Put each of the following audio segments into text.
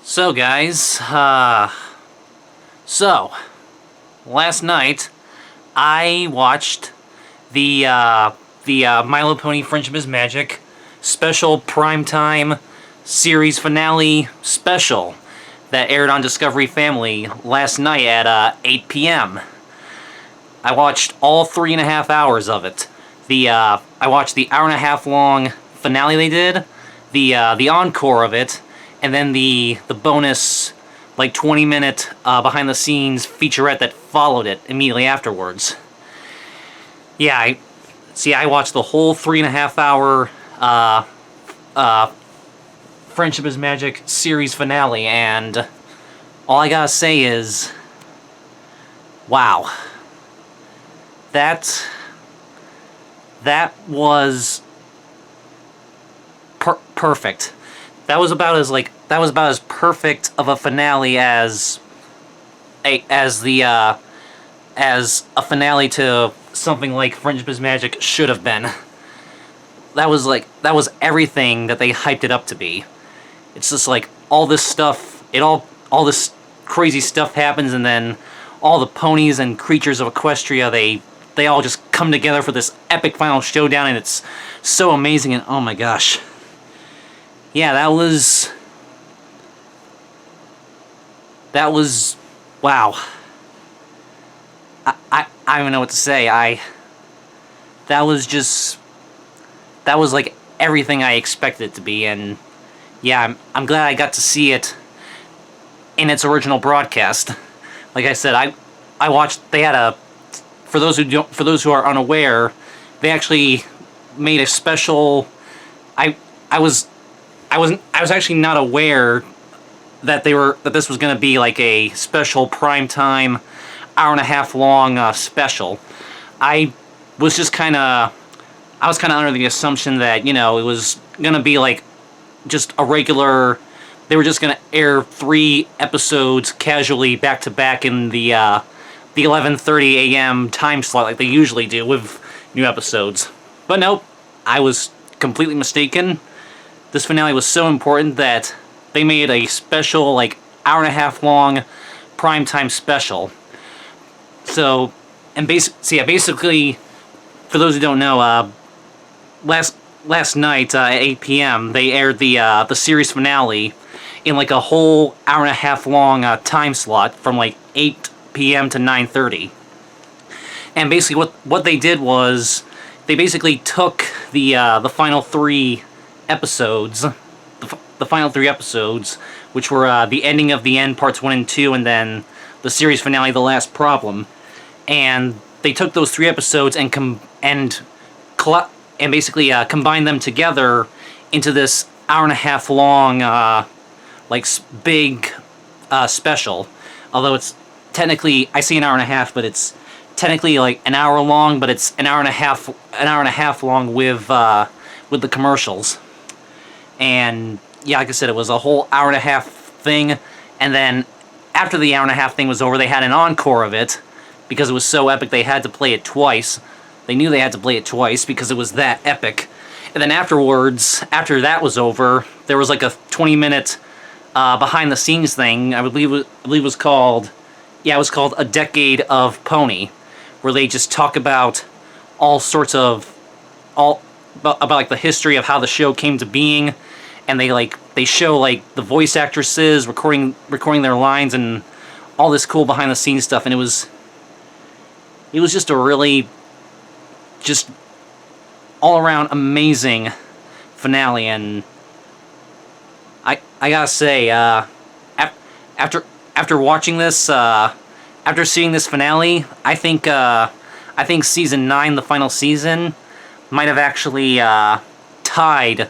So guys, last night I watched the My Little Pony Friendship is Magic special primetime series finale special that aired on Discovery Family last night at 8 p.m. I watched all 3.5 hours of it. I watched the hour-and-a-half long finale they did, the encore of it, and then the bonus, like 20-minute behind-the-scenes featurette that followed it immediately afterwards. Yeah, I watched the whole 3.5 hour Friendship is Magic series finale, and all I gotta say is, wow. That was perfect. That was about as perfect of a finale as a finale to something like Friendship is Magic should have been. That was everything that they hyped it up to be. It's just like all this stuff, all this crazy stuff happens, and then all the ponies and creatures of Equestria, they all just come together for this epic final showdown, and it's so amazing, and oh my gosh. Yeah, that was wow. I don't even know what to say. That was like everything I expected it to be, and yeah, I'm glad I got to see it in its original broadcast. Like I said, I watched. They had for those who are unaware, they actually made a special. I was actually not aware that this was going to be like a special primetime hour-and-a-half long special. I was kind of under the assumption that, it was going to be like just a regular. They were just going to air 3 episodes casually back to back in the 11:30 a.m. time slot like they usually do with new episodes. But nope, I was completely mistaken. This finale was so important that they made a special, like, hour-and-a-half long primetime special. So, basically, for those who don't know, last night at 8 p.m. they aired the series finale in like a whole hour-and-a-half long time slot from like 8 p.m. to 9:30. And basically, what they did was they basically took the final 3 episodes, the final 3 episodes, which were the ending of the end, parts 1 and 2, and then the series finale, The Last Problem, and they took those 3 episodes and basically combined them together into this hour-and-a-half long, big special. Although it's technically, I say an hour and a half, but it's technically like an hour long, but it's an hour and a half long with the commercials. And yeah, like I said, it was a whole hour-and-a-half thing, and then after the hour-and-a-half thing was over, they had an encore of it, because it was so epic they had to play it twice. They knew they had to play it twice because it was that epic. And then afterwards, after that was over, there was like a 20-minute behind-the-scenes thing. I believe it was called, it was called A Decade of Pony, where they just talk about all sorts of about like the history of how the show came to being, and they show like the voice actresses recording their lines and all this cool behind the scenes stuff, and it was just a really just all around amazing finale. And I gotta say, after watching this, after seeing this finale, I think season 9, the final season, might have actually tied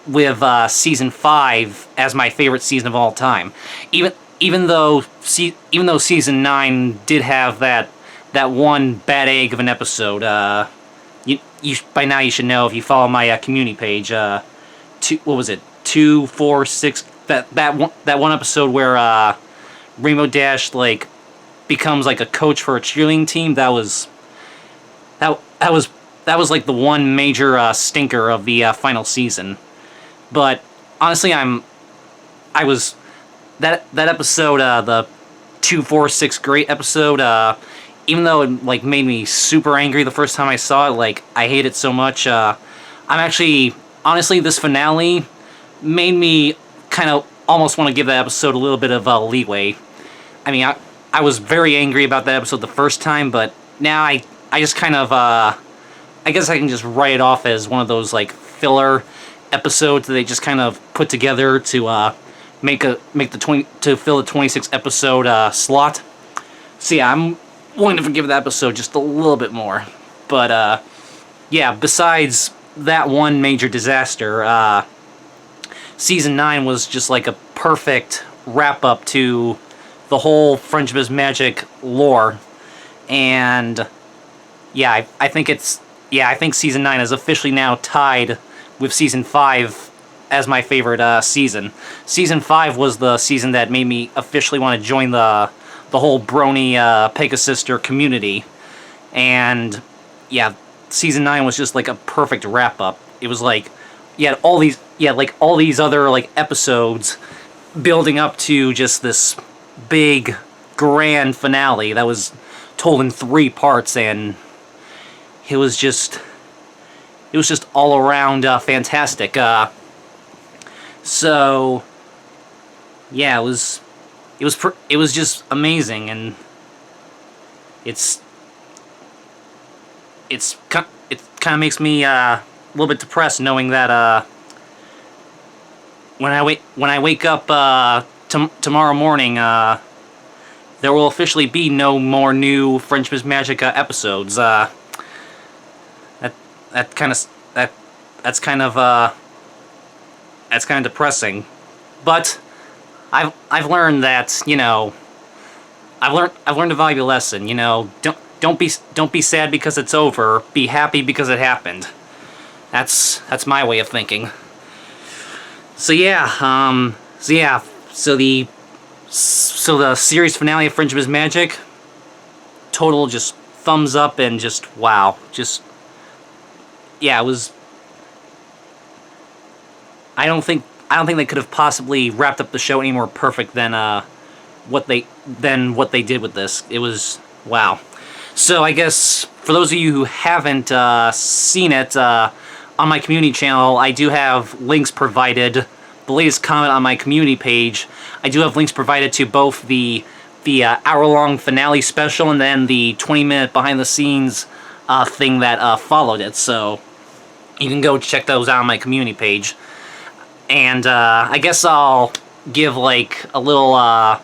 with season 5 as my favorite season of all time. Even though season 9 did have that one bad egg of an episode. You by now you should know if you follow my community page. 246, that one episode where Rainbow Dash like becomes like a coach for a cheerleading team. That was like the one major stinker of the final season. But honestly, I was that episode, the 246 Great episode, even though it like made me super angry the first time I saw it, like I hate it so much. I'm actually honestly, this finale made me kind of almost want to give that episode a little bit of leeway. I mean, I was very angry about that episode the first time, but now I just kind of I guess I can just write it off as one of those like filler episodes that they just kind of put together to make the 20 to fill the 26 episode slot. So yeah, I'm willing to forgive that episode just a little bit more. But yeah, besides that one major disaster, season 9 was just like a perfect wrap up to the whole Friendship is Magic lore, and yeah, I think I think season 9 is officially now tied with season 5 as my favorite season. Season 5 was the season that made me officially want to join the whole Brony Pegasister community, and yeah, season 9 was just like a perfect wrap up. It was like all these other like episodes building up to just this big grand finale that was told in 3 parts, and it was just all around fantastic. So yeah, it was just amazing, and it kind of makes me a little bit depressed knowing that when I wake up tomorrow morning, there will officially be no more new Friendship is Magic episodes. That's kind of depressing, but I've learned that, you know, I've learned a valuable lesson. You know, don't be sad because it's over. Be happy because it happened. That's my way of thinking. So yeah, so the series finale of Friendship is Magic, total just thumbs up and just wow, just yeah, it was. I don't think they could have possibly wrapped up the show any more perfect than what they did with this. It was wow. So I guess for those of you who haven't seen it, on my community channel, I do have links provided. The latest comment on my community page, I do have links provided to both the hour-long finale special and then the 20-minute behind-the-scenes thing that followed it. So you can go check those out on my community page. And I guess I'll give like a little I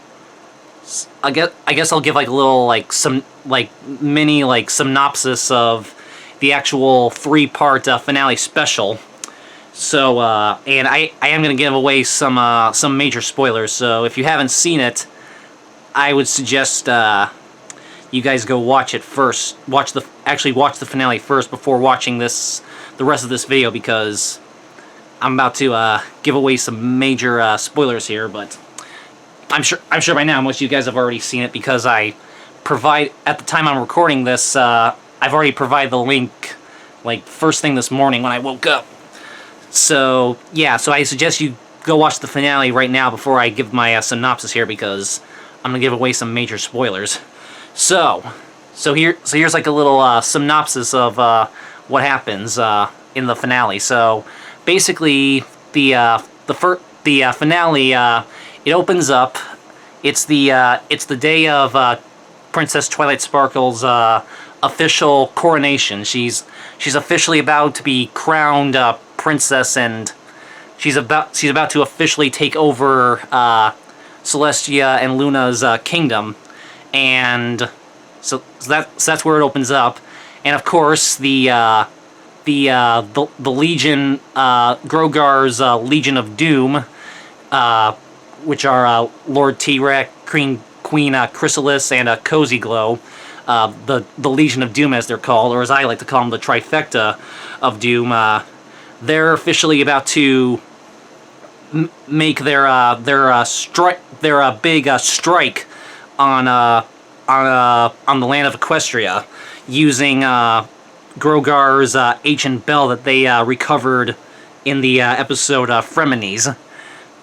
guess I'll give like a little like some like mini like synopsis of the actual 3-part finale special. So and I am gonna give away some major spoilers. So if you haven't seen it, I would suggest you guys go watch it first. Watch the finale first before watching the rest of this video, because I'm about to give away some major spoilers here. But I'm sure by now most of you guys have already seen it, because I provide at the time I'm recording this. I've already provided the link like first thing this morning when I woke up. So yeah, so I suggest you go watch the finale right now before I give my synopsis here, because I'm gonna give away some major spoilers. So here's like a little synopsis of what happens in the finale. So basically, the finale it opens up. It's the day of Princess Twilight Sparkle's official coronation. She's officially about to be crowned princess, and she's about to officially take over Celestia and Luna's kingdom, and so that's where it opens up. And of course, the Legion, Grogar's Legion of Doom, which are Lord T-Rex, Queen Chrysalis, and Cozy Glow, the Legion of Doom as they're called, or as I like to call them, the Trifecta of Doom. They're officially about to make their big strike on the land of Equestria, using Grogar's ancient bell that they recovered in the episode Frenemies.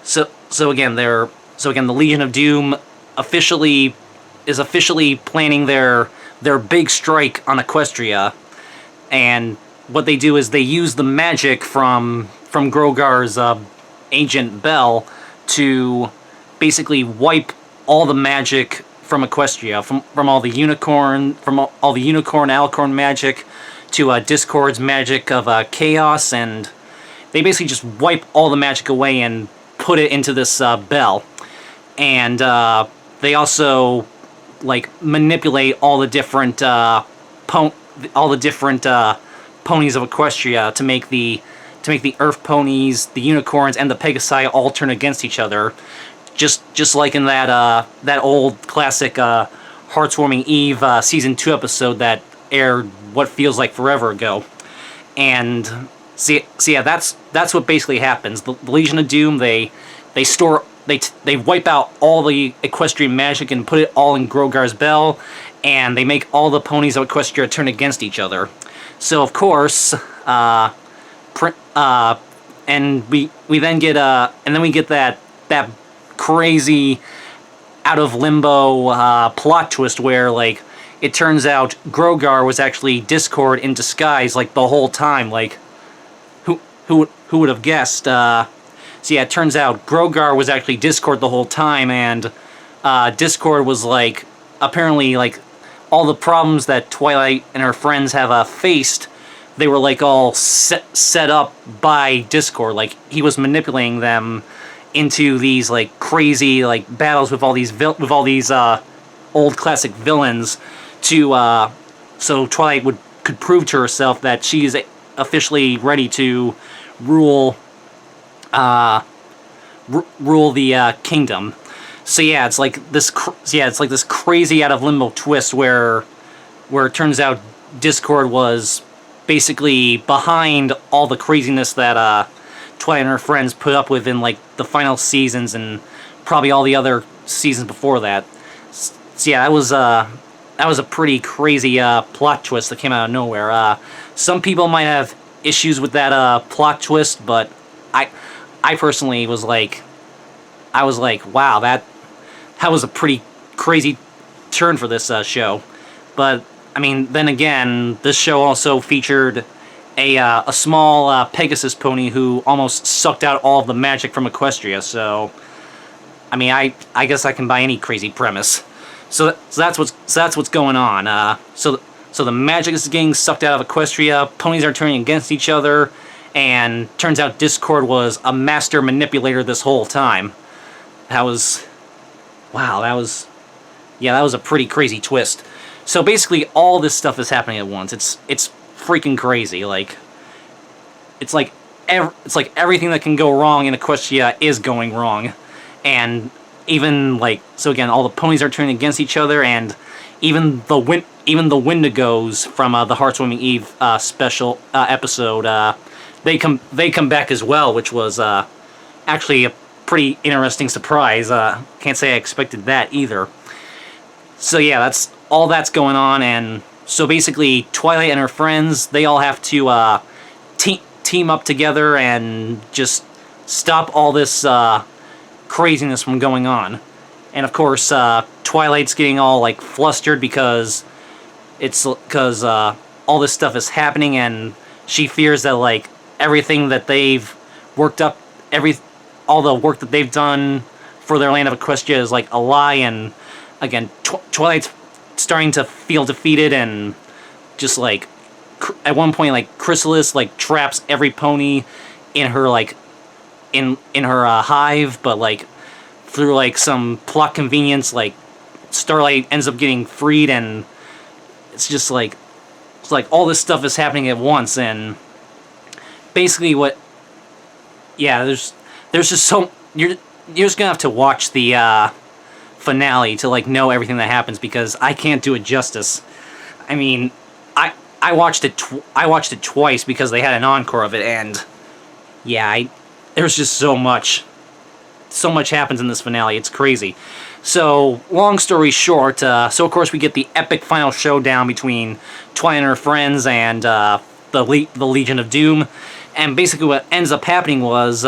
So again, they're So again, the Legion of Doom officially is officially planning their big strike on Equestria, and what they do is they use the magic from Grogar's Agent Bell to basically wipe all the magic from Equestria, from all the unicorn, all the unicorn Alicorn magic to Discord's magic of chaos, and they basically just wipe all the magic away and put it into this bell. And they also like manipulate all the different ponies of Equestria to make the Earth ponies, the unicorns, and the Pegasi all turn against each other, just like in that old classic Heartswarming Eve season 2 episode that aired what feels like forever ago. And so yeah, that's what basically happens. The Legion of Doom, they wipe out all the equestrian magic and put it all in Grogar's Bell, and they make all the ponies of Equestria turn against each other. So of course, and we then get that crazy out of limbo plot twist where like it turns out Grogar was actually Discord in disguise like the whole time. Like who would have guessed? So yeah, it turns out Grogar was actually Discord the whole time, and Discord was like apparently like all the problems that Twilight and her friends have faced. They were like all set up by Discord. Like he was manipulating them into these like crazy like battles with all these old classic villains to so Twilight could prove to herself that she's officially ready to rule the kingdom. So yeah, it's like this crazy out of limbo twist where it turns out Discord was basically behind all the craziness that Twilight and her friends put up with in like the final seasons and probably all the other seasons before that. So yeah, that was a pretty crazy plot twist that came out of nowhere. Some people might have issues with that plot twist, but I personally was like, wow, that was a pretty crazy turn for this show. But I mean, then again, this show also featured a small Pegasus pony who almost sucked out all of the magic from Equestria. So, I mean, I guess I can buy any crazy premise. So that's what's going on. So the magic is getting sucked out of Equestria. Ponies are turning against each other, and turns out Discord was a master manipulator this whole time. That was a pretty crazy twist. So basically, all this stuff is happening at once. It's freaking crazy. Like, it's like everything that can go wrong in Equestria is going wrong, and even like so again, all the ponies are turning against each other, and even the Wendigos from the Heartswarming Eve special episode, they come back as well, which was actually a pretty interesting surprise. Can't say I expected that either. So yeah, that's going on, and so basically Twilight and her friends, they all have to team up together and just stop all this craziness from going on. And of course, Twilight's getting all like flustered because all this stuff is happening, and she fears that like everything that they've worked up, all the work that they've done for their land of Equestria is like a lie. And again, Twilight's starting to feel defeated, and just like at one point, like Chrysalis like traps every pony in her like in her hive, but like through like some plot convenience, like Starlight ends up getting freed, and it's like all this stuff is happening at once. And basically there's just so you're just gonna have to watch the finale to like know everything that happens, because I can't do it justice. I mean, I watched it twice because they had an encore of it, and yeah, there's just so much happens in this finale. It's crazy. So, long story short, so of course we get the epic final showdown between Twilight and her friends and the Legion of Doom, and basically what ends up happening was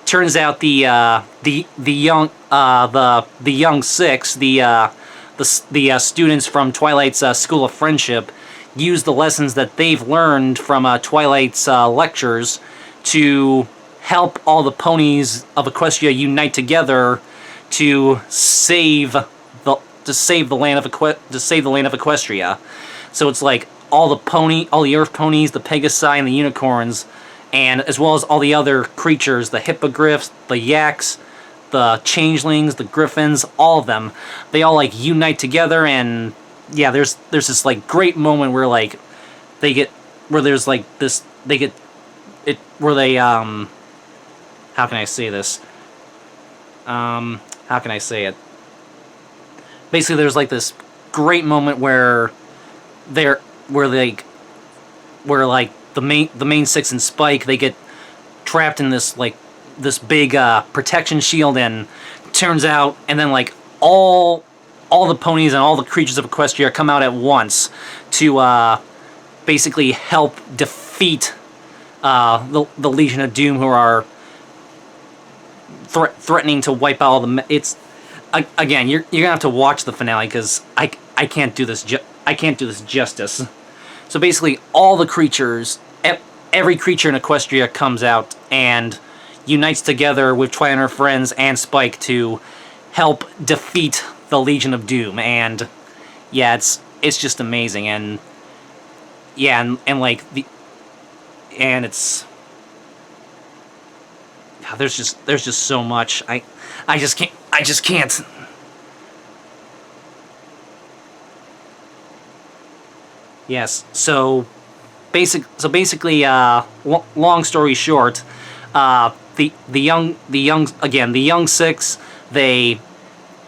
turns out the young six, the students from Twilight's School of Friendship, use the lessons that they've learned from Twilight's lectures to help all the ponies of Equestria unite together to save the land of Equestria. So it's like all the Earth ponies, the Pegasi, and the unicorns, and as well as all the other creatures, the hippogriffs, the yaks, the changelings, the griffins, all of them. They all like unite together, and yeah, there's this like great moment where like they get where there's like this they get it where they how can I say this? How can I say it? Basically, there's like this great moment where the main six and Spike, they get trapped in this big protection shield, and turns out, and then like all the ponies and all the creatures of Equestria come out at once to basically help defeat the Legion of Doom, who are threatening to wipe out all the. It's again, you're gonna have to watch the finale because I can't do this justice. So basically, all the creatures, every creature in Equestria comes out and unites together with Twilight and her friends and Spike to help defeat the Legion of Doom. And yeah, it's just amazing. And yeah, and like it's there's just so much. I just can't. Yes. So basically, long story short, the young six, they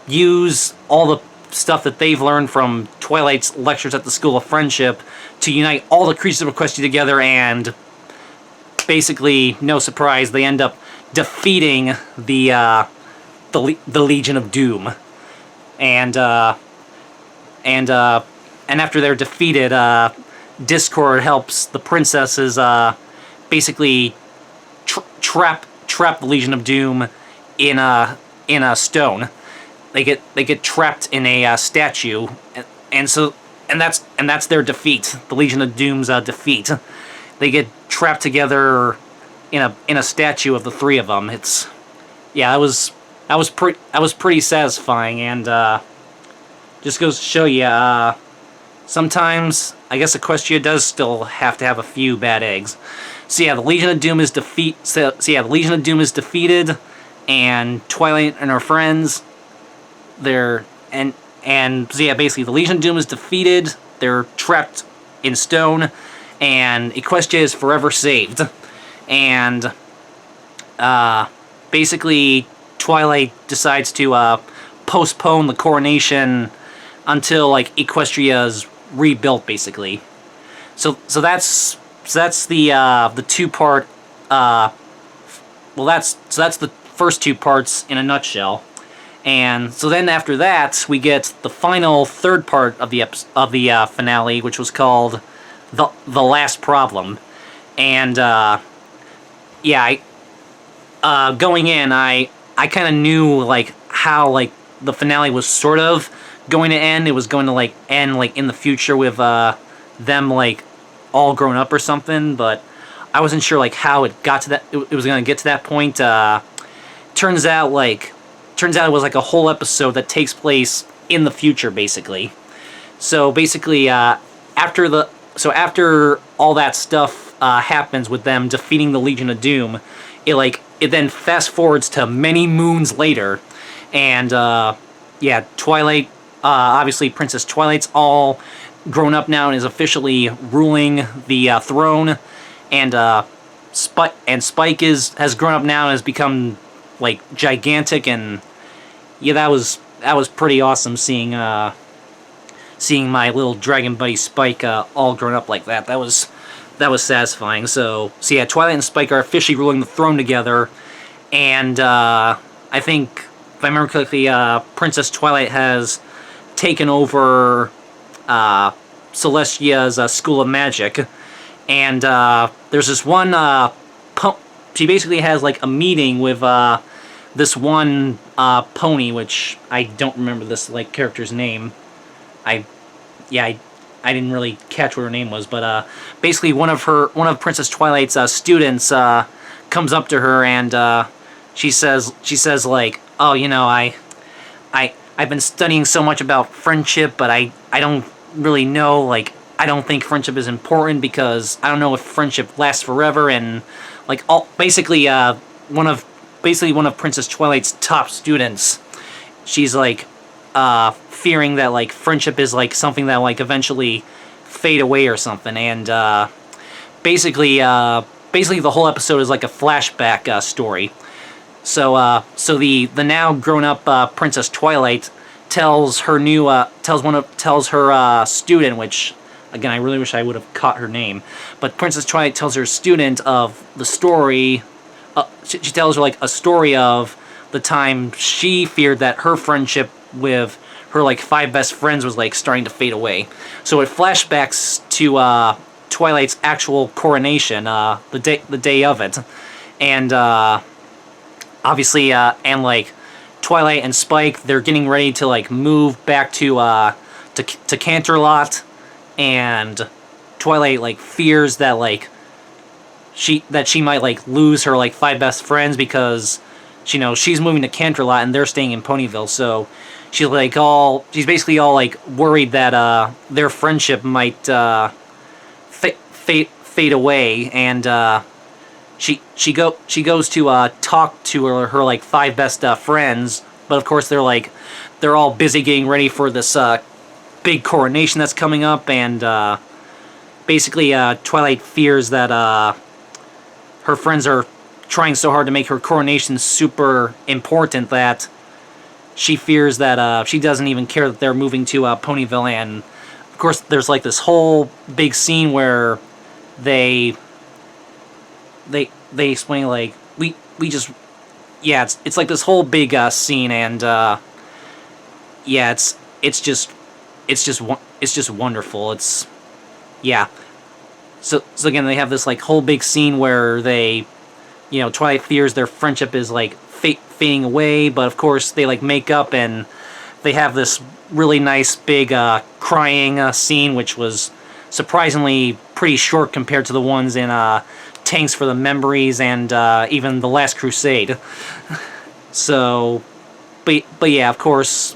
use all the stuff that they've learned from Twilight's lectures at the School of Friendship to unite all the creatures of Equestria together, and basically, no surprise, they end up defeating the Legion of Doom, and after they're defeated, Discord helps the princesses basically trap the Legion of Doom in a stone. They get trapped in a statue, and that's their defeat. The Legion of Doom's defeat. They get trapped together in a statue of the three of them. That was pretty satisfying, and just goes to show you, sometimes I guess Equestria does still have to have a few bad eggs. So yeah, the Legion of Doom is the Legion of Doom is defeated, and Twilight and her friends, so yeah, basically the Legion of Doom is defeated. They're trapped in stone, and Equestria is forever saved. And basically, Twilight decides to postpone the coronation until like Equestria's rebuilt, basically. So that's the two-part. That's the first two parts in a nutshell. And so then after that, we get the final third part of the finale, which was called the Last Problem. And yeah, going in, I kind of knew like how like the finale was sort of going to end. It was going to like end like in the future with them like all grown up or something, but I wasn't sure like how it got to that. It was going to get to that point. Turns out it was like a whole episode that takes place in the future, basically. So basically, after all that stuff happens with them defeating the Legion of Doom, it then fast forwards to many moons later, and yeah, Twilight, obviously Princess Twilight's all grown up now and is officially ruling the throne, and Spike has grown up now and has become like gigantic, and yeah, that was pretty awesome seeing my little dragon buddy Spike all grown up like that. That was satisfying. So yeah, Twilight and Spike are officially ruling the throne together, and I think, if I remember correctly, Princess Twilight has taken over Celestia's School of Magic, and there's this one she basically has like a meeting with this one pony, which I don't remember this like character's name. I yeah I didn't really catch what her name was, but basically one of Princess Twilight's students comes up to her and she says like, oh, you know, I've been studying so much about friendship, but I don't really know, like, I don't think friendship is important because I don't know if friendship lasts forever. And like all basically one of Princess Twilight's top students, she's like fearing that like friendship is like something that like eventually fade away or something. And basically the whole episode is like a flashback story. So the now grown up Princess Twilight tells her student, which again I really wish I would have caught her name, but Princess Twilight tells her student of the story. She tells her like a story of the time she feared that her friendship with her like 5 best friends was like starting to fade away. So it flashbacks to Twilight's actual coronation, the day of it, and obviously and like Twilight and Spike, they're getting ready to like move back to Canterlot, and Twilight like fears that like she might like lose her like 5 best friends because she's moving to Canterlot and they're staying in Ponyville. So she's basically all like worried that their friendship might fade away, and she goes to talk to her like 5 best friends, but of course they're all busy getting ready for this big coronation that's coming up, and basically Twilight fears that her friends are trying so hard to make her coronation super important that she fears that she doesn't even care that they're moving to Ponyville. And of course there's like this whole big scene where they explain like we just it's like this whole big scene, and it's just wonderful. It's so again they have this like whole big scene where they Twilight fears their friendship is like fading away, but of course they like make up and they have this really nice big crying scene, which was surprisingly pretty short compared to the ones in Tanks for the Memories and even The Last Crusade. So, but yeah, of course,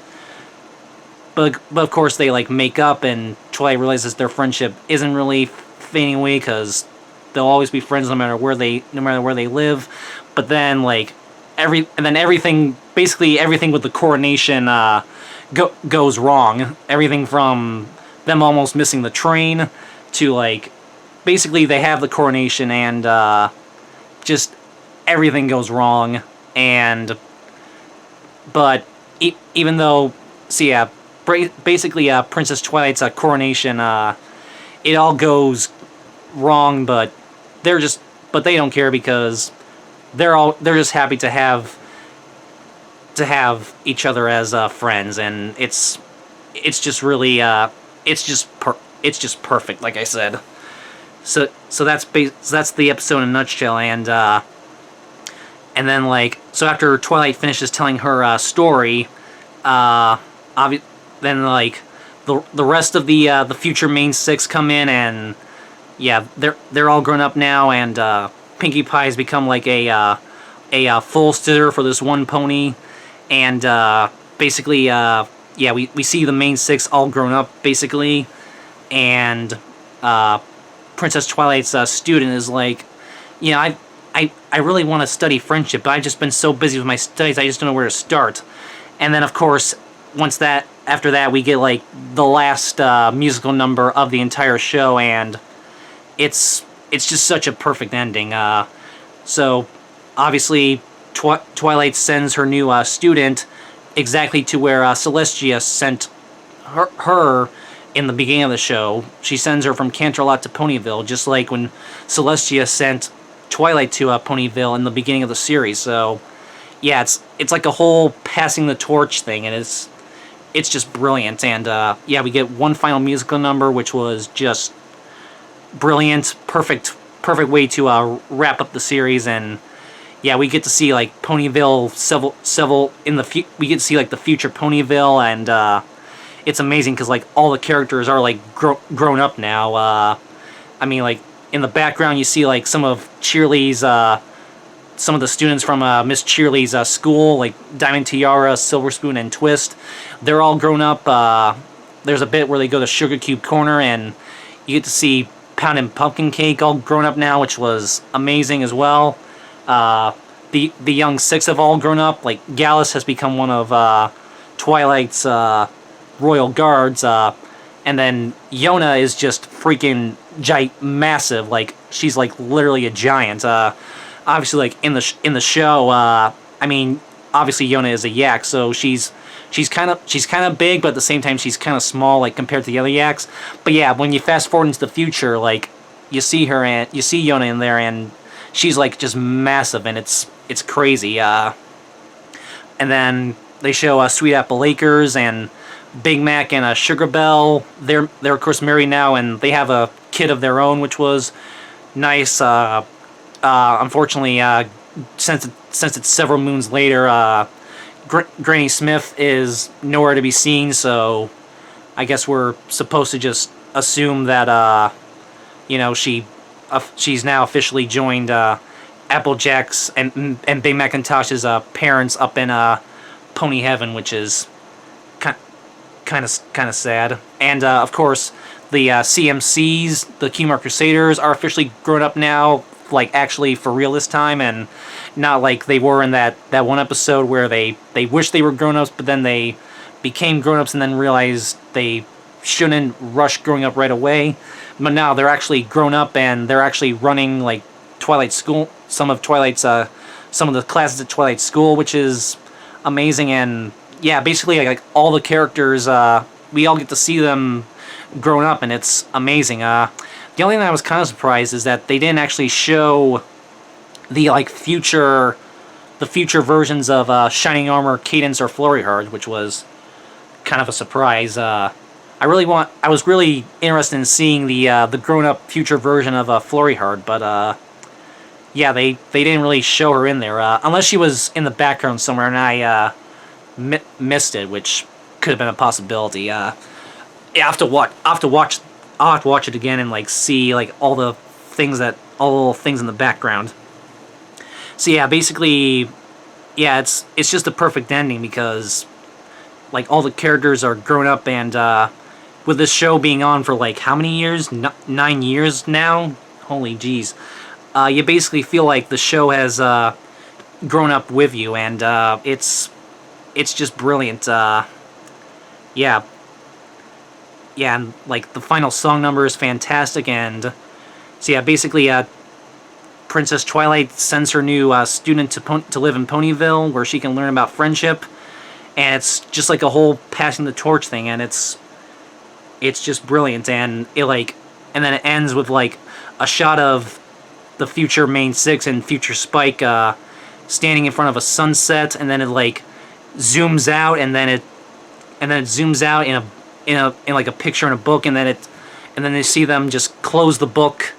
but of course they like make up, and Twilight realizes their friendship isn't really fading away because they'll always be friends no matter where they live. But then like everything with the coronation goes wrong. Everything from them almost missing the train to like basically they have the coronation and just everything goes wrong. And but even though basically Princess Twilight's coronation it all goes wrong, but they don't care because they're just happy to have each other as friends, and it's just really it's just perfect, like I said. So that's the episode in a nutshell. And then like so after Twilight finishes telling her story, then like the rest of the future main 6 come in, and yeah, they're all grown up now, and Pinkie Pie's become like a full sitter for this one pony, and basically we see the main 6 all grown up basically, and Princess Twilight's student is like, I really want to study friendship, but I've just been so busy with my studies I just don't know where to start. And then of course after that we get like the last musical number of the entire show, and it's just such a perfect ending. So obviously Twilight sends her new student exactly to where Celestia sent her in the beginning of the show. She sends her from Canterlot to Ponyville, just like when Celestia sent Twilight to Ponyville in the beginning of the series. So yeah, it's like a whole passing the torch thing, and it's just brilliant. And we get one final musical number, which was just brilliant, perfect perfect way to wrap up the series. And yeah, we get to see like Ponyville several in the we get to see like the future Ponyville, and it's amazing because like all the characters are like grown up now. I mean, like in the background you see like some of Cheerly's some of the students from Miss Cheerly's school, like Diamond Tiara, Silver Spoon, and Twist. They're all grown up. There's a bit where they go to Sugar Cube Corner, and you get to see Pound and Pumpkin Cake all grown up now, which was amazing as well. The young six have all grown up. Like Gallus has become one of Twilight's royal guards, and then Yona is just freaking massive. Like she's like literally a giant. Obviously, like in the show, I mean, obviously Yona is a yak, so she's kind of big, but at the same time she's kind of small, like compared to the other yaks. But yeah, when you fast forward into the future, like you see her and you see Yona in there, and she's like just massive, and it's crazy. And then they show Sweet Apple Lakers and Big Mac and Sugar Belle. They're of course married now, and they have a kid of their own, which was nice. Unfortunately, since it's several moons later, Granny Smith is nowhere to be seen. So I guess we're supposed to just assume that she's now officially joined Applejack's and Big Macintosh's parents up in Pony Heaven, which is kind of sad. And of course, the CMCs, the Kmart Crusaders, are officially grown up now, like actually for real this time, and not like they were in that one episode where they wished they were grown-ups, but then they became grown-ups and then realized they shouldn't rush growing up right away. But now they're actually grown up, and they're actually running like Twilight School, some of the classes at Twilight School, which is amazing. And yeah, basically like all the characters, we all get to see them grown up, and it's amazing. The only thing I was kind of surprised is that they didn't actually show the future versions of Shining Armor, Cadance, or Flurry Hard, which was kind of a surprise. I was really interested in seeing the grown up future version of Flurry Hard, but yeah, they didn't really show her in there, unless she was in the background somewhere and I missed it, which could have been a possibility. Yeah, I'll have to watch it again and like see like all the little things in the background. So yeah, basically, yeah, it's just a perfect ending because like all the characters are grown up, and with this show being on for like how many years? 9 years now. Holy jeez. You basically feel like the show has grown up with you, and it's just brilliant. Yeah, and like the final song number is fantastic, and so yeah, basically, Princess Twilight sends her new student to live in Ponyville, where she can learn about friendship, and it's just like a whole passing the torch thing, and it's just brilliant, and and then it ends with like a shot of the future Main Six and future Spike standing in front of a sunset, and then it like zooms out, and then it zooms out in like a picture in a book, and then they see them just close the book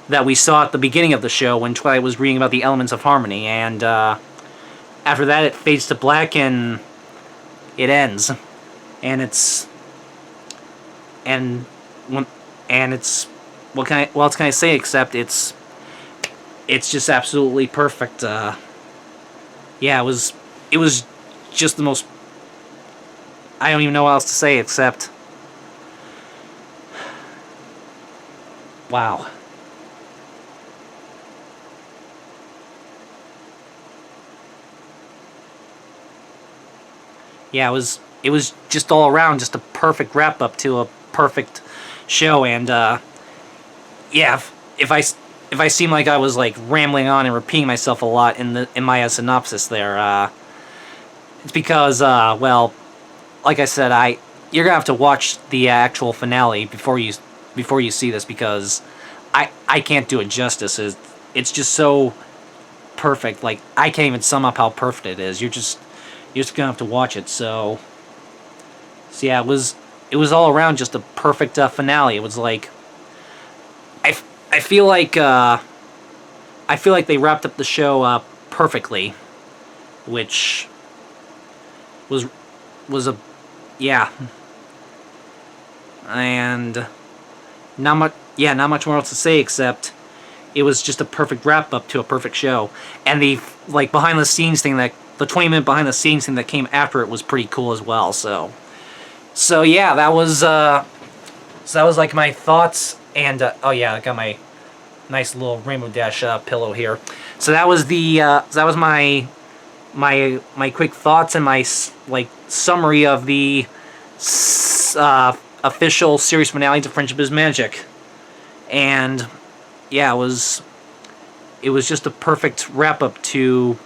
that we saw at the beginning of the show when Twilight was reading about the elements of harmony, and after that it fades to black and it ends, and it's what else can I say except it's just absolutely perfect. Yeah, it was just the most. I don't even know what else to say except, wow. Yeah, it was just all around just a perfect wrap up to a perfect show, and yeah, if I seem like I was like rambling on and repeating myself a lot in my synopsis there, it's because well, like I said, you're gonna have to watch the actual finale before you see this, because I can't do it justice. It's just so perfect. Like I can't even sum up how perfect it is. You're just gonna have to watch it. So yeah, it was all around just a perfect finale. It was like I feel like I feel like they wrapped up the show perfectly, which was a yeah, and not much more else to say except it was just a perfect wrap up to a perfect show. And the behind the scenes thing, that the 20-minute behind the scenes thing that came after it was pretty cool as well. So yeah, that was like my thoughts. And oh yeah, I got my nice little Rainbow Dash pillow here. So that was my quick thoughts and my summary of the official series finale to Friendship is Magic. And yeah, it was just a perfect wrap up to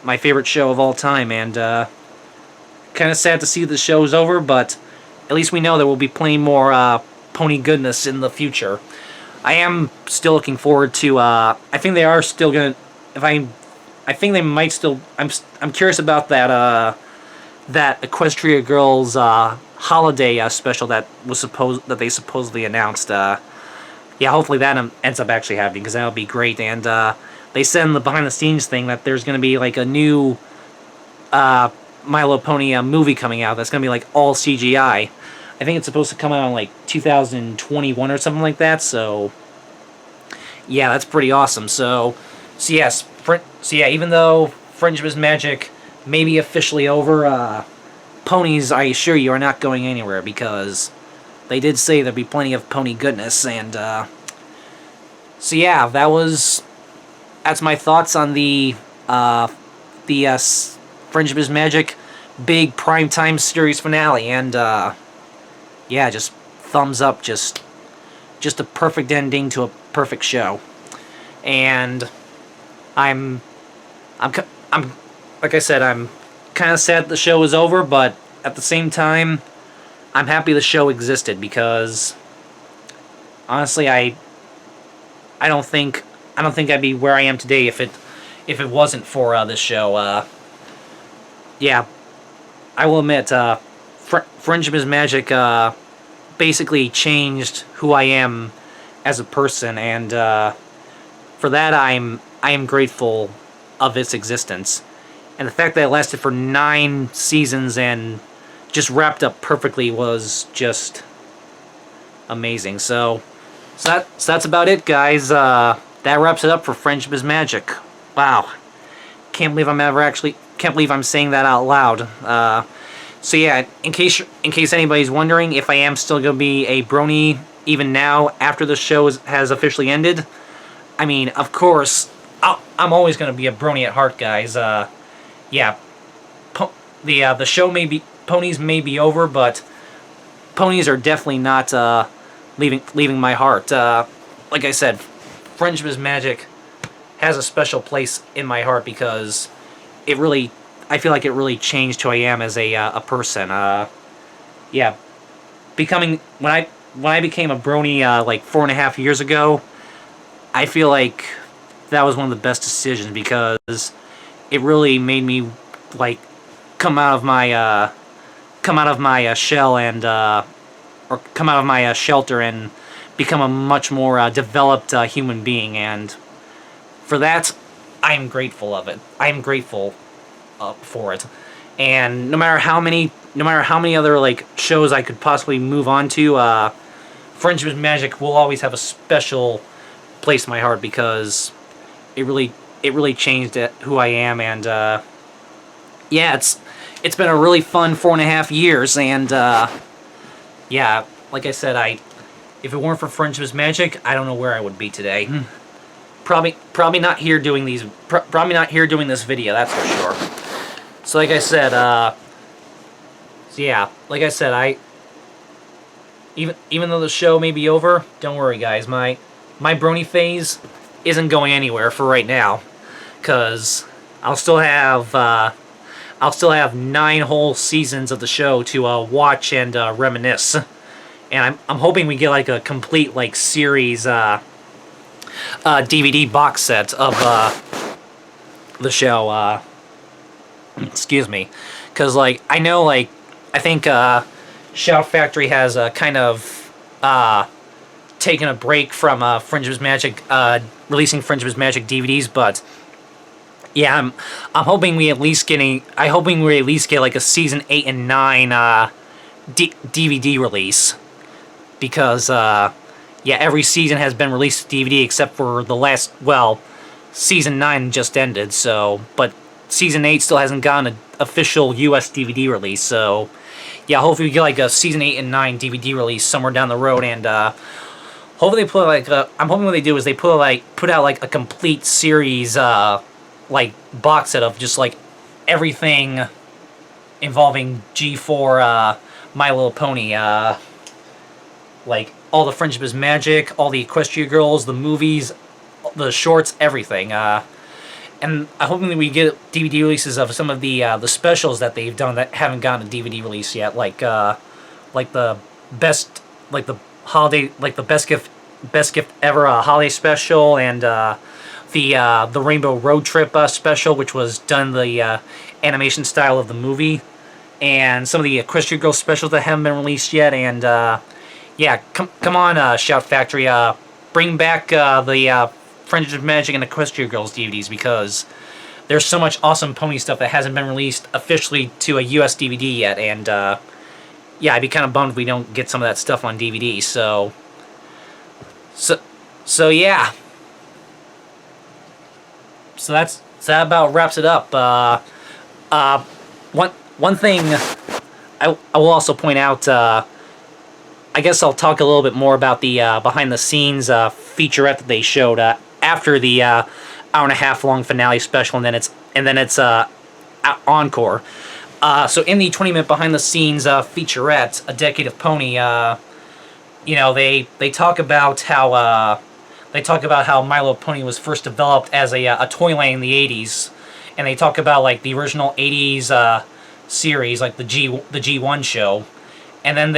my favorite show of all time. And kind of sad to see the show's over, but at least we know there will be plenty more pony goodness in the future. I am still looking forward to. I think they are still gonna. I think they might still. I'm curious about that. That Equestria Girls holiday special that they supposedly announced. Yeah, hopefully that ends up actually happening, because that would be great. And they said in the behind the scenes thing that there's going to be like a new My Little Pony movie coming out that's going to be like all CGI. I think it's supposed to come out in like 2021 or something like that. So yeah, that's pretty awesome. So yes, even though Friendship is Magic may be officially over, ponies, I assure you, are not going anywhere, because they did say there'd be plenty of pony goodness. And so yeah, that's my thoughts on the Friendship is Magic big primetime series finale. And yeah, just thumbs up, just a perfect ending to a perfect show. And I'm like I said, I'm kind of sad the show is over, but at the same time, I'm happy the show existed, because honestly, I don't think I'd be where I am today if it wasn't for this show. Yeah, I will admit, Friendship is Magic basically changed who I am as a person, and for that I am grateful of its existence. And the fact that it lasted for 9 seasons and just wrapped up perfectly was just amazing. So that's about it, guys. That wraps it up for Friendship is Magic. Wow, can't believe I'm saying that out loud. So yeah, in case anybody's wondering if I am still gonna be a brony even now after the show has officially ended, I mean, of course, I'm always gonna be a brony at heart, guys. Yeah, the show ponies may be over, but ponies are definitely not leaving my heart. Like I said, Friendship is Magic has a special place in my heart, because I feel like it really changed who I am as a person. Yeah, when I became a brony like 4.5 years ago, I feel like that was one of the best decisions, because it really made me like come out of my shell, and or come out of my shelter and become a much more developed human being. And for that, I'm grateful of it. I'm grateful for it. And no matter how many other like shows I could possibly move on to, Friendship is Magic will always have a special place in my heart, because it really changed who I am. And yeah, it's been a really fun 4.5 years. And yeah, like I said, if it weren't for Friendship is Magic, I don't know where I would be today. Probably not here doing these. Probably not here doing this video. That's for sure. So like I said, even though the show may be over, don't worry, guys. My brony phase isn't going anywhere for right now, because I'll still have 9 whole seasons of the show to watch and reminisce. And I'm hoping we get like a complete like series DVD box set of the show. Excuse me, because like I know, like I think Shout Factory has kind of taking a break from Friendship's Magic, releasing Friendship's Magic DVDs, but yeah, I'm hoping we at least get like a season 8 and 9 DVD release, because yeah, every season has been released DVD except for the last, well, season 9 just ended, so, but season 8 still hasn't gotten an official US DVD release, so yeah, hopefully we get like a season 8 and 9 DVD release somewhere down the road, and hopefully they put like I'm hoping what they do is they put out like a complete series like box set of just like everything involving G4 My Little Pony, like all the Friendship is Magic, all the Equestria Girls, the movies, the shorts, everything. And I'm hoping that we get DVD releases of some of the specials that they've done that haven't gotten a DVD release yet, like the best, like the holiday, like the best gift ever holiday special, and the Rainbow Road Trip special, which was done the animation style of the movie, and some of the Equestria Girls specials that haven't been released yet, and yeah, come on, Shout Factory, bring back the Friendship Magic and Equestria Girls DVDs, because there's so much awesome pony stuff that hasn't been released officially to a US DVD yet, and yeah, I'd be kind of bummed if we don't get some of that stuff on DVD. So yeah. So that about wraps it up. One thing I will also point out. I guess I'll talk a little bit more about the behind the scenes featurette that they showed after the hour and a half long finale special, and then it's encore. So in the 20-minute behind the scenes featurette, A Decade of Pony, you know, they talk about how My Little Pony was first developed as a toy line in the 80s, and they talk about like the original 80s series, like the G1 show, and then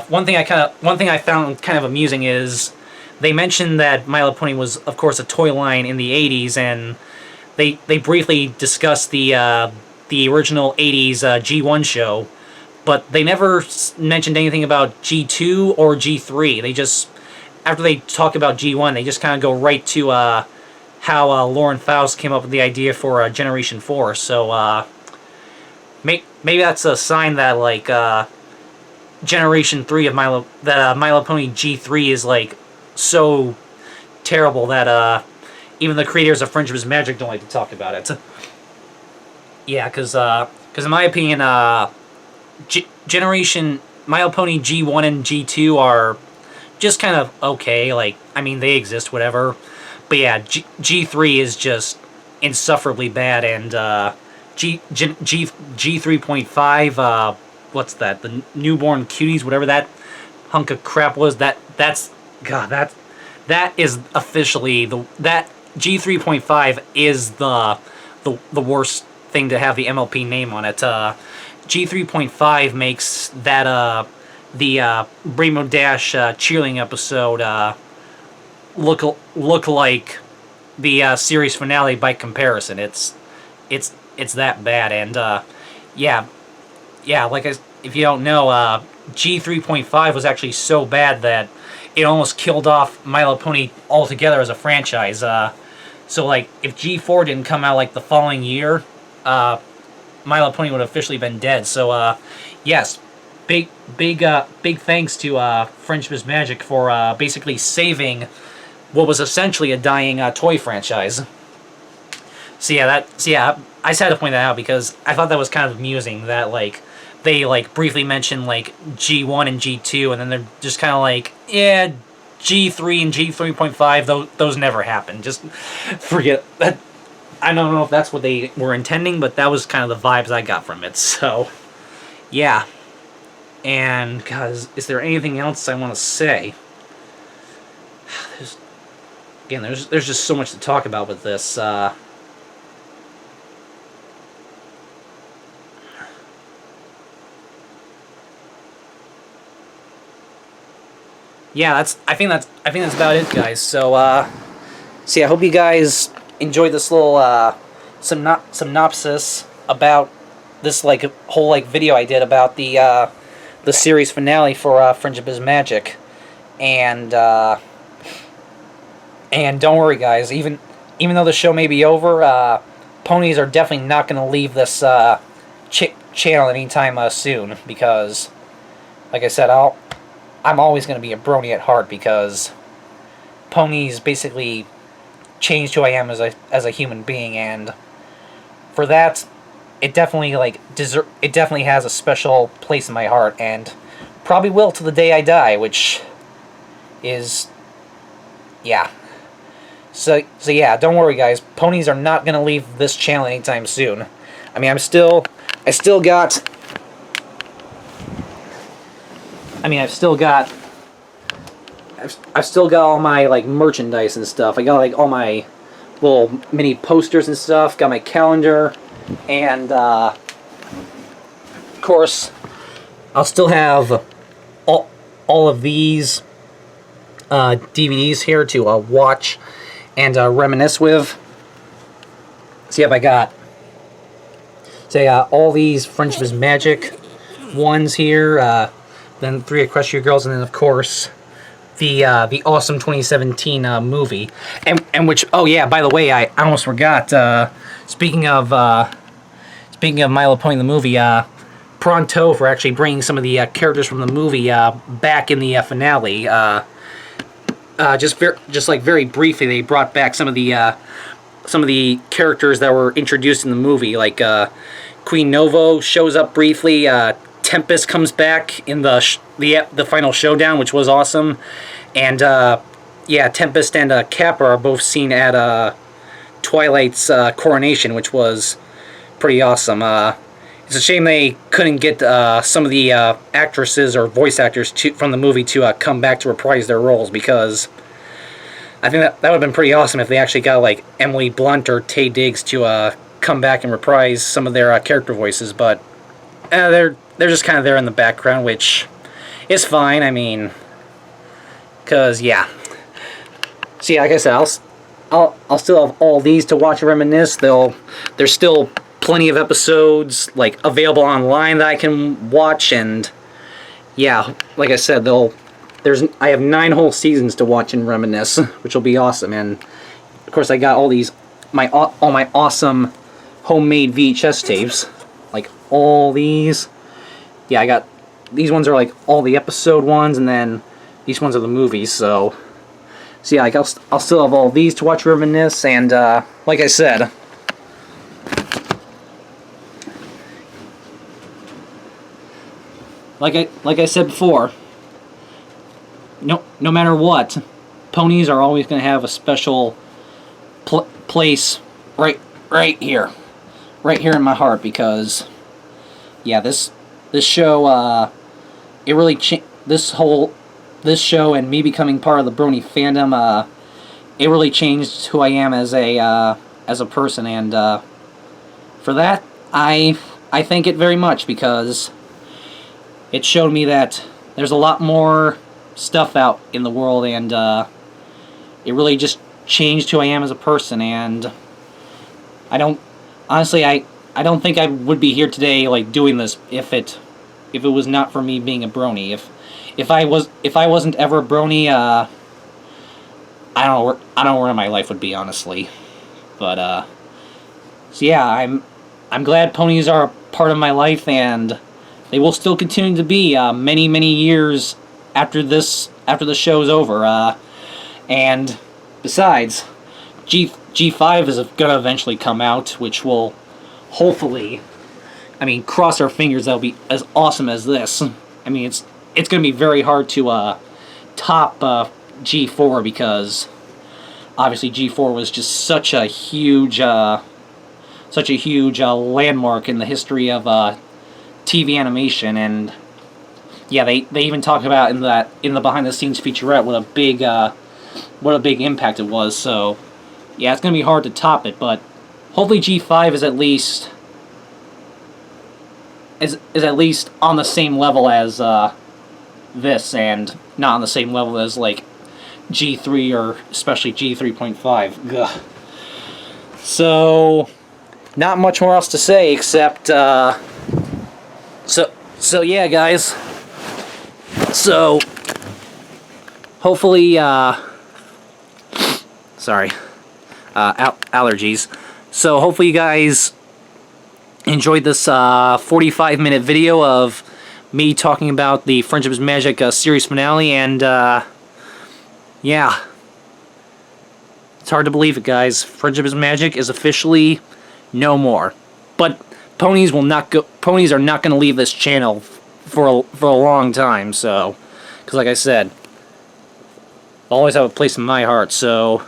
one thing I found kind of amusing is they mentioned that My Little Pony was, of course, a toy line in the 80s, and they briefly discussed the original 80s G1 show, but they never mentioned anything about G2 or G3. They just, after they talk about G1, they just kind of go right to how Lauren Faust came up with the idea for Generation 4. So maybe that's a sign that like Generation 3 of My Little Pony G3 is like so terrible that even the creators of Friendship is Magic don't like to talk about it. Yeah, because in my opinion, Generation My Little Pony G1 and G2 are just kind of okay. Like, I mean, they exist, whatever. But yeah, G3 is just insufferably bad, and G3.5, what's that? The Newborn Cuties, whatever that hunk of crap was. That is officially that G3.5 is the worst thing to have the MLP name on it. G3.5 makes that the Rainbow Dash cheerleading episode look like the series finale by comparison. It's that bad, and yeah, like if you don't know, G3.5 was actually so bad that it almost killed off My Little Pony altogether as a franchise. So like if G4 didn't come out like the following year, My Little Pony would have officially been dead. So yes, big thanks to Friendship is Magic for basically saving what was essentially a dying toy franchise. So yeah, I just had to point that out because I thought that was kind of amusing that like they like briefly mentioned like G1 and G2, and then they're just kind of like, yeah, G3 and G3.5, those never happened. Just forget that. I don't know if that's what they were intending, but that was kind of the vibes I got from it. So yeah, and guys, is there anything else I want to say? There's just so much to talk about with this. Yeah, I think that's about it, guys. So yeah, I hope you guys enjoyed this little synopsis about this like whole like video I did about the the series finale for Friendship is Magic, and don't worry, guys. Even though the show may be over, ponies are definitely not going to leave this channel anytime soon, because, like I said, I'm always going to be a brony at heart, because ponies basically changed who I am as a human being, and for that, it definitely it definitely has a special place in my heart, and probably will to the day I die, which is, yeah. So yeah, don't worry, guys. Ponies are not gonna leave this channel anytime soon. I mean, I've still got all my like merchandise and stuff. I got like all my little mini posters and stuff. Got my calendar, and of course, I'll still have all of these DVDs here to watch and reminisce with. So yeah, I got all these Friendship is Magic ones here. Then 3 Equestria Girls, and then of course the awesome 2017 movie. And which, oh yeah, by the way, I almost forgot. Speaking of My Little Pony the movie, Pronto for actually bringing some of the characters from the movie back in the finale. Just very briefly, they brought back some of the characters that were introduced in the movie, like Queen Novo shows up briefly. Tempest comes back in the final showdown, which was awesome, and yeah, Tempest and Kappa are both seen at Twilight's coronation, which was pretty awesome. It's a shame they couldn't get some of the actresses or voice actors from the movie to come back to reprise their roles, because I think that would have been pretty awesome if they actually got like Emily Blunt or Taye Diggs to come back and reprise some of their character voices, but they're just kind of there in the background, which is fine. I mean, cause yeah. See, like I said, I'll still have all these to watch and reminisce. There's still plenty of episodes like available online that I can watch, and yeah, like I said, I have 9 whole seasons to watch and reminisce, which will be awesome. And of course, I got all my awesome homemade VHS tapes, like all these. Yeah, I got these ones are like all the episode ones, and then these ones are the movies. So yeah, like I'll still have all these to watch, reminisce, and like I said, like I said before, no matter what, ponies are always going to have a special place right here in my heart, because yeah, this show it really this show and me becoming part of the Brony fandom, it really changed who I am as a person, and for that I thank it very much, because it showed me that there's a lot more stuff out in the world, and it really just changed who I am as a person. And I don't think I would be here today like doing this if it was not for me being a brony. If I wasn't ever a brony, I don't know where my life would be, honestly. But so yeah, I'm glad ponies are a part of my life, and they will still continue to be many years after the show's over. And besides, G5 is gonna eventually come out, which will hopefully, I mean, cross our fingers, that'll be as awesome as this. I mean, it's gonna be very hard to top G4, because obviously G4 was just such a huge landmark in the history of TV animation. And yeah, they even talk about in the behind the scenes featurette what a big impact it was. So yeah, it's gonna be hard to top it, but hopefully G5 is at least on the same level as this, and not on the same level as like G3 or especially G3.5. Ugh. So not much more else to say except so yeah, guys, So, hopefully, sorry, allergies. So hopefully you guys enjoyed this 45-minute video of me talking about the Friendship is Magic series finale, and yeah, it's hard to believe it, guys. Friendship is Magic is officially no more. But ponies will not go. Ponies are not going to leave this channel for a long time. So, because like I said, they'll always have a place in my heart. So,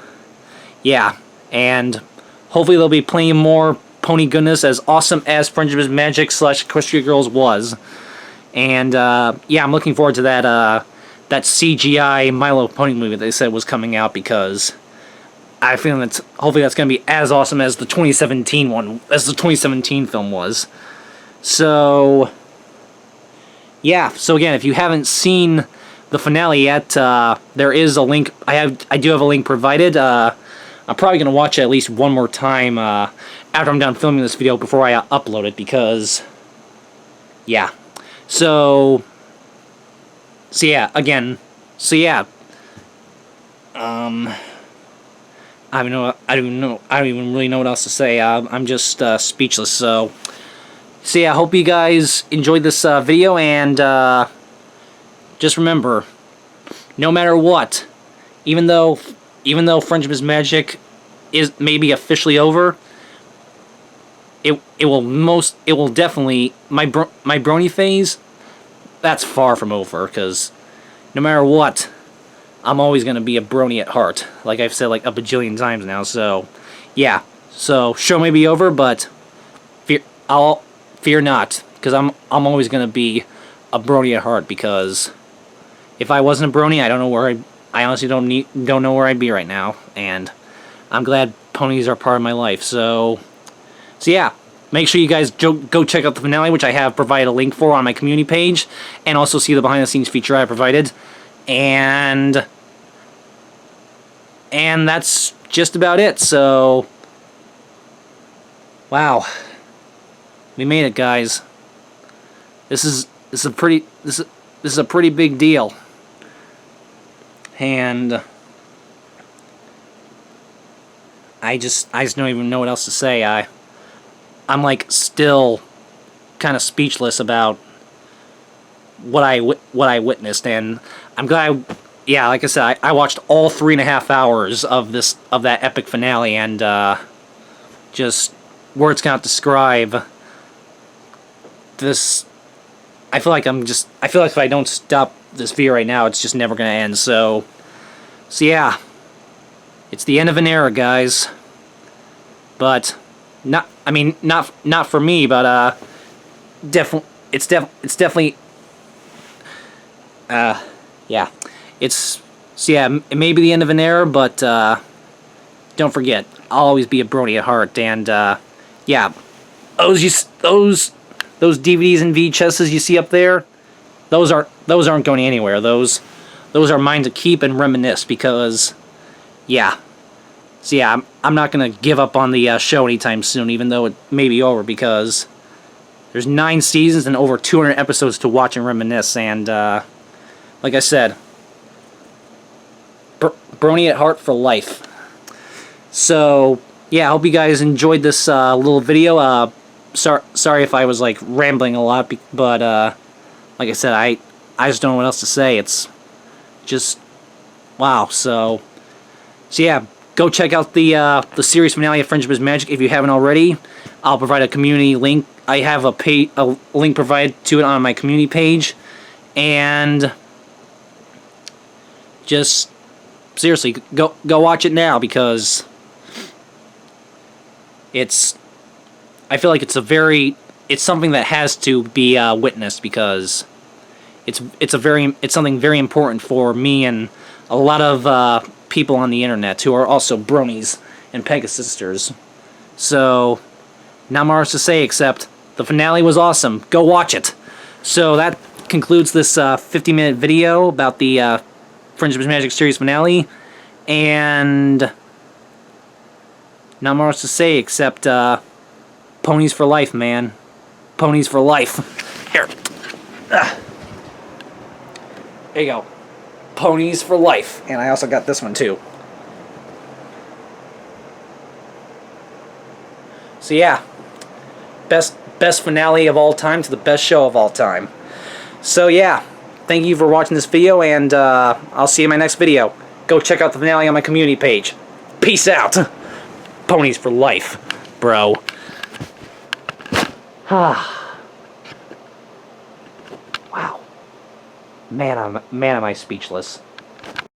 yeah, and hopefully there'll be plenty more pony goodness as awesome as Friendship is Magic / Equestria Girls was. And yeah, I'm looking forward to that that CGI My Little Pony movie that they said was coming out, because I feel that hopefully that's going to be as awesome as the 2017 one, as the 2017 film was. So yeah, so again, if you haven't seen the finale yet, there is a link. I do have a link provided. I'm probably going to watch it at least one more time after I'm done filming this video before I upload it, because yeah. So yeah, again, I don't even really know what else to say. I'm just speechless. So yeah, I hope you guys enjoyed this video, and just remember, no matter what, even though Friendship is Magic is maybe officially over, it will definitely, my brony phase, that's far from over, because no matter what, I'm always going to be a brony at heart, like I've said like a bajillion times now. So yeah, so show may be over, but fear not, because I'm always going to be a brony at heart, because if I wasn't a brony, I don't know where I honestly don't know where I'd be right now, and I'm glad ponies are part of my life. So yeah, make sure you guys go check out the finale, which I have provided a link for on my community page, and also see the behind-the-scenes feature I provided. And that's just about it. So wow, we made it, guys. This is a pretty big deal, and I just don't even know what else to say. I'm like still kind of speechless about what I witnessed, and I'm glad. Yeah, like I said, I watched all 3.5 hours of that epic finale, and just words cannot describe this. I feel like if I don't stop this video right now, it's just never gonna end. So yeah, it's the end of an era, guys. But not for me, but it's definitely yeah. It may be the end of an era, but don't forget, I'll always be a brony at heart. And yeah, those DVDs and VHSs you see up there, those aren't going anywhere. Those are mine to keep and reminisce, because yeah. So yeah, I'm not gonna give up on the show anytime soon, even though it may be over, because there's 9 seasons and over 200 episodes to watch and reminisce. And like I said, brony at heart for life. So yeah, I hope you guys enjoyed this little video. Sorry if I was like rambling a lot, but like I said, I just don't know what else to say. It's just wow. So yeah, go check out the series finale of Friendship is Magic if you haven't already. I'll provide a community link. I have a link provided to it on my community page, and just seriously go watch it now, because I feel like it's something that has to be witnessed, because it's something very important for me and a lot of people on the internet who are also bronies and Pegasisters. So not more to say except the finale was awesome. Go watch it. So that concludes this 50-minute video about the Friendship is Magic series finale, and not more else to say except ponies for life, man. Ponies for life. Here. There you go. Ponies for life. And I also got this one too. So yeah, best finale of all time to the best show of all time. So yeah, thank you for watching this video, and I'll see you in my next video. Go check out the finale on my community page. Peace out. Ponies for life, bro. Wow. Man, am I speechless.